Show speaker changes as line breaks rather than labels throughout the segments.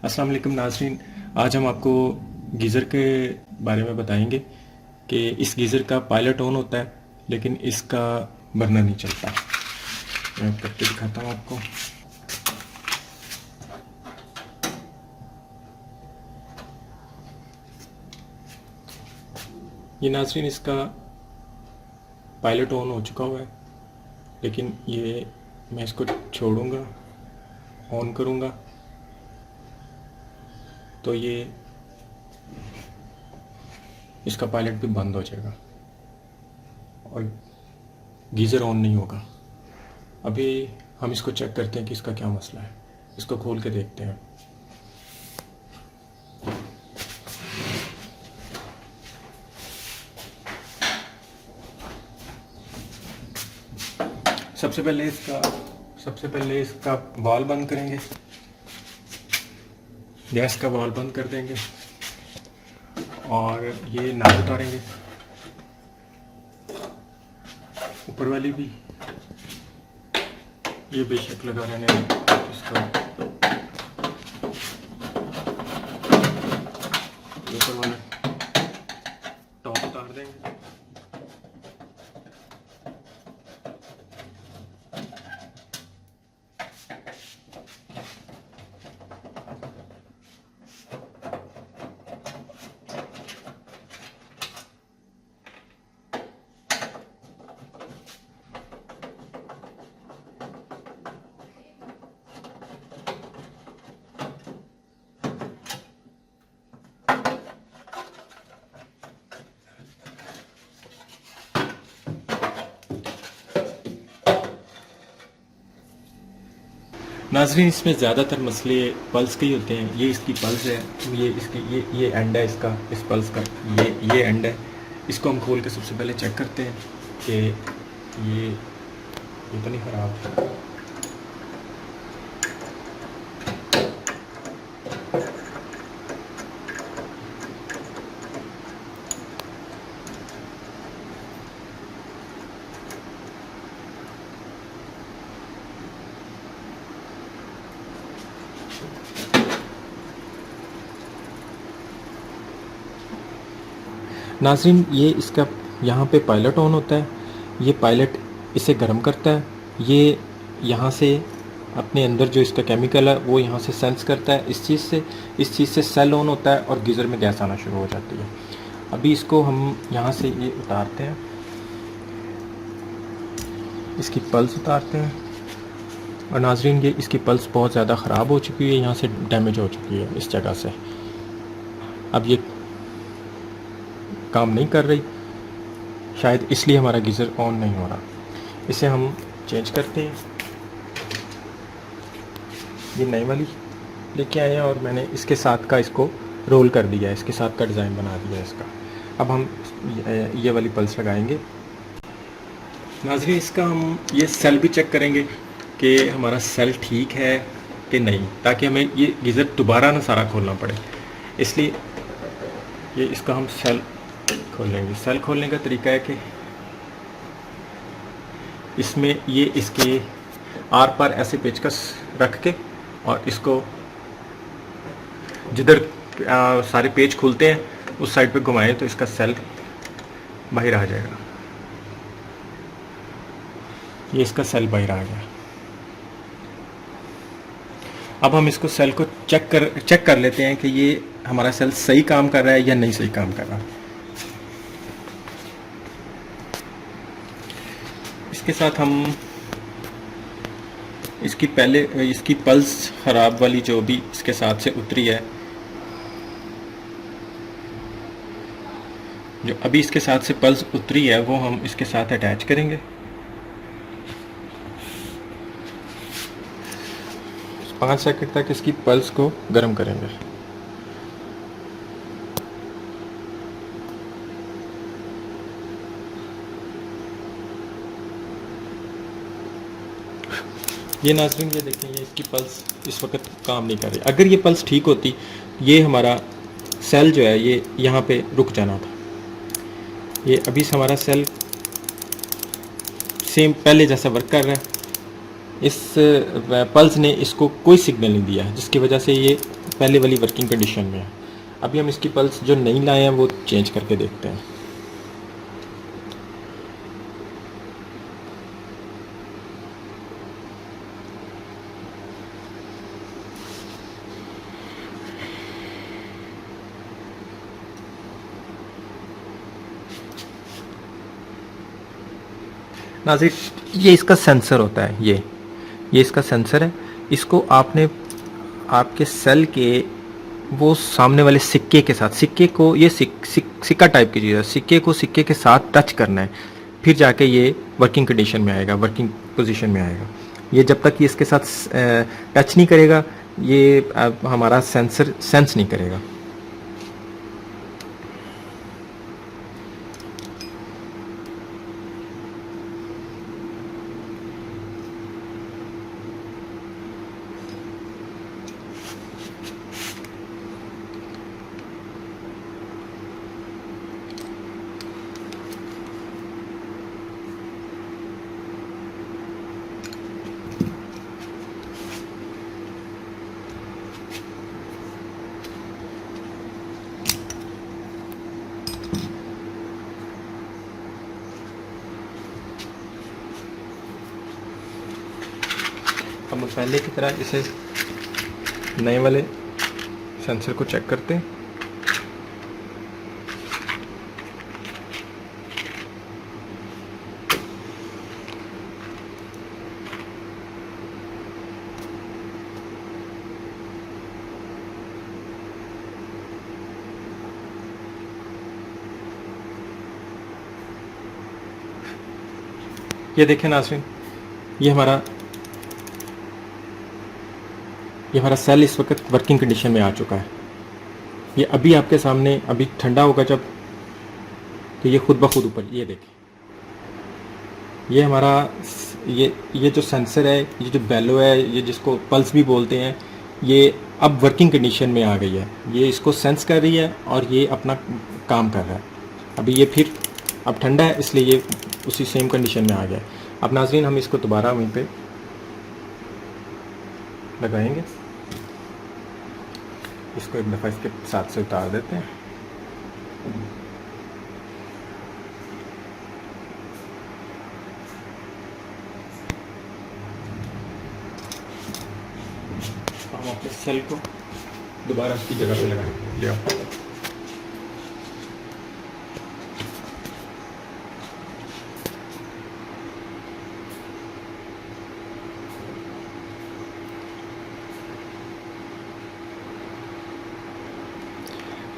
अस्सलाम वालेकुम नाज़रीन, आज हम आपको गीज़र के बारे में बताएंगे कि इस गीज़र का पायलट ऑन होता है लेकिन इसका बर्नर नहीं चलता। मैं करके दिखाता हूँ आपको। ये नाज़रीन इसका पायलट ऑन हो चुका हुआ है, लेकिन ये मैं इसको छोड़ूंगा, ऑन करूंगा तो ये इसका पायलट भी बंद हो जाएगा और गीज़र ऑन नहीं होगा। अभी हम इसको चेक करते हैं कि इसका क्या मसला है। इसको खोल के देखते हैं। सबसे पहले इसका वाल्व बंद करेंगे, गैस का वाल्व बंद कर देंगे और ये नाल उतारेंगे, ऊपर वाली भी ये बेशक लगा रहने दें। इसका ऊपर वाला टॉप उतार देंगे। नाज़रीन, इसमें ज़्यादातर मसले पल्स के ही होते हैं। ये इसकी पल्स है, ये इसकी ये एंड है इसका, इस पल्स का ये एंड है। इसको हम खोल के सबसे पहले चेक करते हैं कि ये तो नहीं ख़राब। नाज़रीन, ये इसका यहाँ पे पायलट ऑन होता है। ये पायलट इसे गर्म करता है। ये यहाँ से अपने अंदर जो इसका केमिकल है वो यहाँ से सेंस करता है। इस चीज़ से सेल ऑन होता है और गीज़र में गैस आना शुरू हो जाती है। अभी इसको हम यहाँ से ये उतारते हैं, इसकी पल्स उतारते हैं। और नाज़रीन, ये इसकी पल्स बहुत ज़्यादा ख़राब हो चुकी है, यहाँ से डैमेज हो चुकी है इस जगह से। अब ये काम नहीं कर रही, शायद इसलिए हमारा गीज़र ऑन नहीं हो रहा। इसे हम चेंज करते हैं। ये नई वाली लेके आए हैं और मैंने इसके साथ का इसको रोल कर दिया है, इसके साथ का डिज़ाइन बना दिया है इसका। अब हम ये वाली पल्स लगाएंगे। नाज़रीन, इसका हम ये सेल भी चेक करेंगे कि हमारा सेल ठीक है कि नहीं, ताकि हमें ये गीज़र दोबारा ना सारा खोलना पड़े। इसलिए ये इसका हम सेल खोल लेंगे। सेल खोलने का तरीका है कि इसमें ये इसके आर पार ऐसे पेचकस रख के और इसको जिधर सारे पेच खुलते हैं उस साइड पे घुमाएं तो इसका सेल बाहर आ जाएगा। ये इसका सेल बाहर आ गया। अब हम इसको सेल को चेक कर लेते हैं कि ये हमारा सेल सही काम कर रहा है या नहीं सही काम कर रहा है। इसके साथ हम इसकी पल्स ख़राब वाली जो भी इसके साथ से उतरी है, जो अभी इसके साथ से पल्स उतरी है, वो हम इसके साथ अटैच करेंगे। 5 सेकंड तक इसकी पल्स को गर्म करेंगे। ये नाज़रीन, ये देखें, ये इसकी पल्स इस वक्त काम नहीं कर रही। अगर ये पल्स ठीक होती, ये हमारा सेल जो है ये यहाँ पे रुक जाना था। ये अभी से हमारा सेल सेम पहले जैसा वर्क कर रहा है। इस पल्स ने इसको कोई सिग्नल नहीं दिया, जिसकी वजह से ये पहले वाली वर्किंग कंडीशन में है। अभी हम इसकी पल्स जो नई लाए हैं वो चेंज करके देखते हैं। नाज़रीन, ये इसका सेंसर होता है, ये इसका सेंसर है। इसको आपने आपके सेल के वो सामने वाले सिक्के के साथ, सिक्के को, ये सिक्का टाइप की चीज़ है, सिक्के को सिक्के के साथ टच करना है, फिर जाके ये वर्किंग कंडीशन में आएगा, वर्किंग पोजीशन में आएगा। ये जब तक ये इसके साथ टच नहीं करेगा, ये हमारा सेंसर सेंस नहीं करेगा। हम पहले की तरह इसे नए वाले सेंसर को चेक करते हैं। ये देखें नाज़रीन, ये हमारा सेल इस वक्त वर्किंग कंडीशन में आ चुका है। ये अभी आपके सामने, अभी ठंडा होगा जब, तो ये खुद ब खुद ऊपर, ये देखें, ये हमारा ये जो सेंसर है, ये जो बेलो है, ये जिसको पल्स भी बोलते हैं, ये अब वर्किंग कंडीशन में आ गई है। ये इसको सेंस कर रही है और ये अपना काम कर रहा है। अभी ये फिर अब ठंडा है, इसलिए ये उसी सेम कंडीशन में आ गया है। अब नाज़रीन, हम इसको दोबारा वहीं पे लगाएंगे, इसको एक दफ़ा इसके साथ से उतार देते हैं। हम अपने सेल को दोबारा उसकी जगह पे लगाएंगे, ले आओ।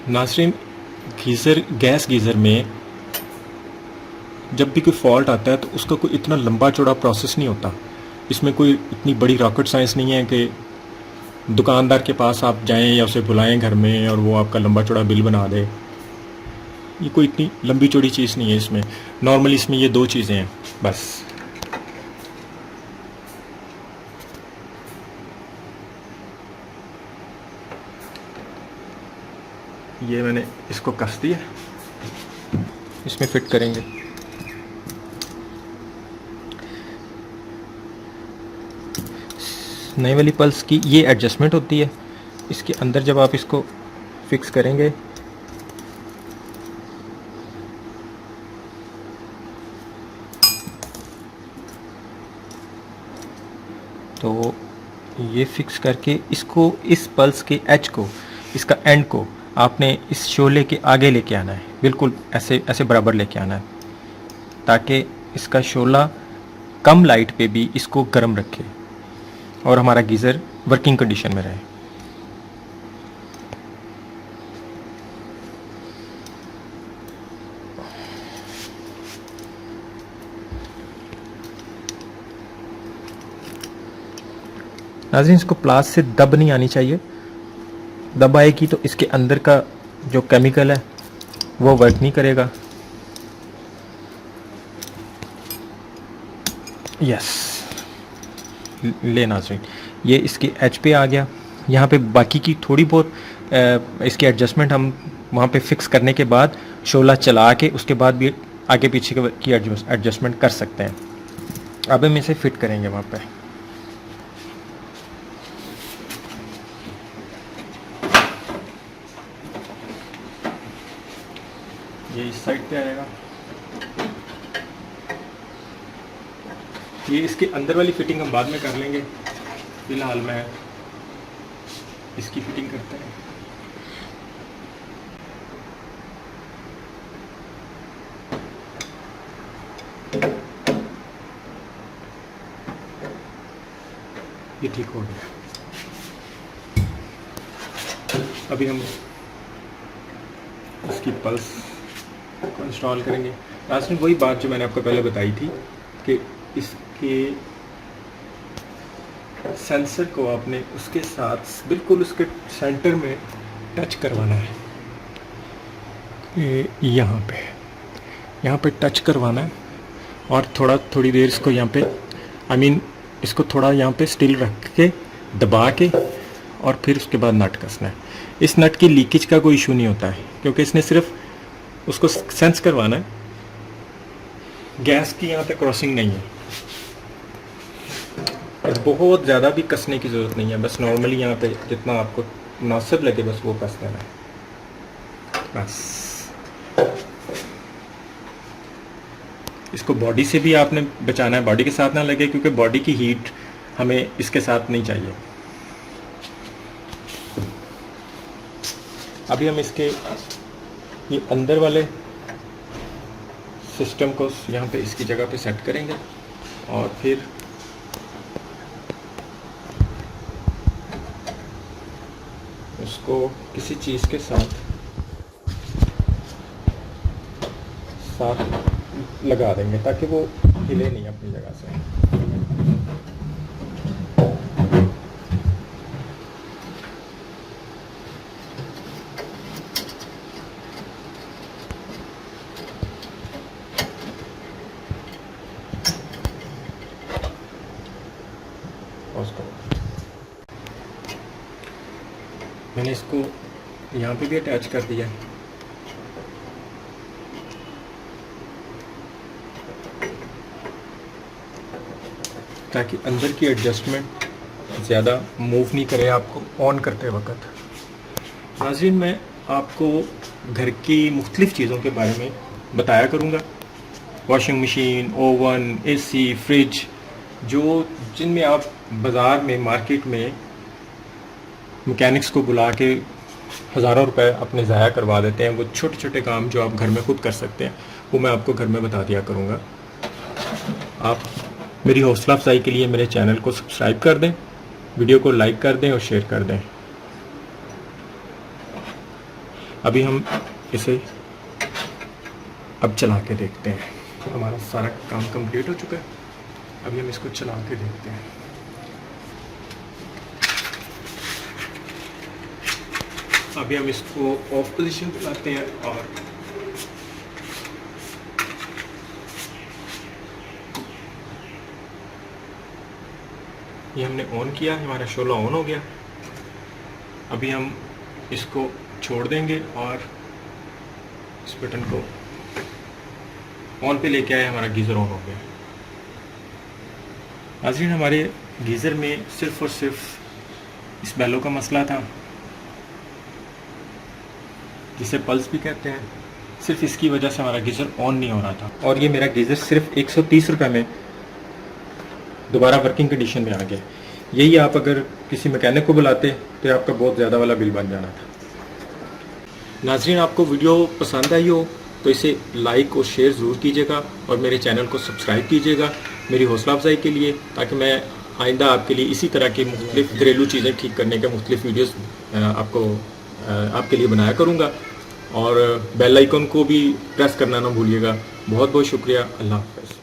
नाज़रीन, गैस गीज़र में जब भी कोई फॉल्ट आता है तो उसका कोई इतना लंबा चौड़ा प्रोसेस नहीं होता। इसमें कोई इतनी बड़ी रॉकेट साइंस नहीं है कि दुकानदार के पास आप जाएं या उसे बुलाएं घर में और वो आपका लंबा चौड़ा बिल बना दे। ये कोई इतनी लंबी चौड़ी चीज़ नहीं है इसमें। नॉर्मली इसमें ये दो चीज़ें हैं बस। ये मैंने इसको कस दिया, इसमें फिट करेंगे। नई वाली पल्स की ये एडजस्टमेंट होती है, इसके अंदर जब आप इसको फिक्स करेंगे तो ये फिक्स करके इसको, इस पल्स के एच को, इसका एंड को आपने इस शोले के आगे लेके आना है, बिल्कुल ऐसे ऐसे बराबर लेके आना है, ताकि इसका शोला कम लाइट पे भी इसको गर्म रखे और हमारा गीज़र वर्किंग कंडीशन में रहे। नाज़रीन, इसको प्लास से दब नहीं आनी चाहिए। दब आएगी तो इसके अंदर का जो केमिकल है वो वर्क नहीं करेगा। यस, ले नाज़रीन, ये इसके एच पे आ गया। यहाँ पे बाकी की थोड़ी बहुत इसकी एडजस्टमेंट हम वहाँ पे फिक्स करने के बाद शोला चला के उसके बाद भी आगे पीछे की एडजस्टमेंट कर सकते हैं। अब हम इसे फिट करेंगे वहाँ पे। ये इस साइड पे आएगा। ये इसके अंदर वाली फिटिंग हम बाद में कर लेंगे, फिलहाल मैं इसकी फिटिंग करते हैं। ये ठीक हो गया। अभी हम इसकी पल्स को इंस्टॉल करेंगे। लास्ट में वही बात जो मैंने आपको पहले बताई थी कि इसके सेंसर को आपने उसके साथ बिल्कुल उसके सेंटर में टच करवाना है। यहाँ पे टच करवाना है और थोड़ी देर इसको यहाँ पे इसको थोड़ा यहाँ पे स्टिल रख के दबा के और फिर उसके बाद नट कसना है। इस नट की लीकेज का कोई इशू नहीं होता है क्योंकि इसने सिर्फ उसको सेंस करवाना है, गैस की यहाँ पे क्रॉसिंग नहीं है। बहुत ज़्यादा भी कसने की ज़रूरत नहीं है, बस नॉर्मली यहाँ पे जितना आपको मुनासिब लगे बस वो कस देना है बस। इसको बॉडी से भी आपने बचाना है, बॉडी के साथ ना लगे क्योंकि बॉडी की हीट हमें इसके साथ नहीं चाहिए। अभी हम इसके ये अंदर वाले सिस्टम को यहाँ पे इसकी जगह पे सेट करेंगे और फिर उसको किसी चीज़ के साथ लगा देंगे ताकि वो हिले नहीं अपनी जगह से। मैंने इसको यहाँ पे भी अटैच कर दिया है। ताकि अंदर की एडजस्टमेंट ज़्यादा मूव नहीं करे आपको ऑन करते वक्त। नाज़रीन, मैं आपको घर की मुख्तलिफ़ चीज़ों के बारे में बताया करूँगा, washing machine, oven, AC, fridge, जिनमें आप बाज़ार में मार्केट में मैकेनिक्स को बुला के हज़ारों रुपए अपने ज़ाया करवा देते हैं। वो छोटे छोटे काम जो आप घर में खुद कर सकते हैं वो मैं आपको घर में बता दिया करूँगा। आप मेरी हौसला अफजाई के लिए मेरे चैनल को सब्सक्राइब कर दें, वीडियो को लाइक कर दें और शेयर कर दें। अभी हम इसे अब चला के देखते हैं। हमारा सारा काम कंप्लीट हो चुका है, अभी हम इसको चला के देखते हैं। अभी हम इसको ऑफ पोजीशन पे लाते हैं और ये हमने ऑन किया, हमारा शोला ऑन हो गया। अभी हम इसको छोड़ देंगे और इस बटन को ऑन पे लेके आए, हमारा गीज़र ऑन हो गया। नाज़रीन, हमारे गीज़र में सिर्फ़ और सिर्फ इस बैलो का मसला था जिसे पल्स भी कहते हैं। सिर्फ इसकी वजह से हमारा गीज़र ऑन नहीं हो रहा था और ये मेरा गीज़र सिर्फ 130 रुपये में दोबारा वर्किंग कंडीशन में आ गया। यही आप अगर किसी मैकेनिक को बुलाते तो आपका बहुत ज़्यादा वाला बिल बन जाना था। नाज़रीन, आपको वीडियो पसंद आई हो तो इसे लाइक और शेयर ज़रूर कीजिएगा और मेरे चैनल को सब्सक्राइब कीजिएगा मेरी हौसला अफजाई के लिए, ताकि मैं आइंदा आपके लिए इसी तरह की मुख्तलिफ़ घरेलू चीज़ें ठीक करने के मुख्तलिफ़ वीडियोस आपके लिए बनाया करूँगा। और बेल आइकन को भी प्रेस करना ना भूलिएगा। बहुत बहुत शुक्रिया। अल्लाह हाफ़िज़।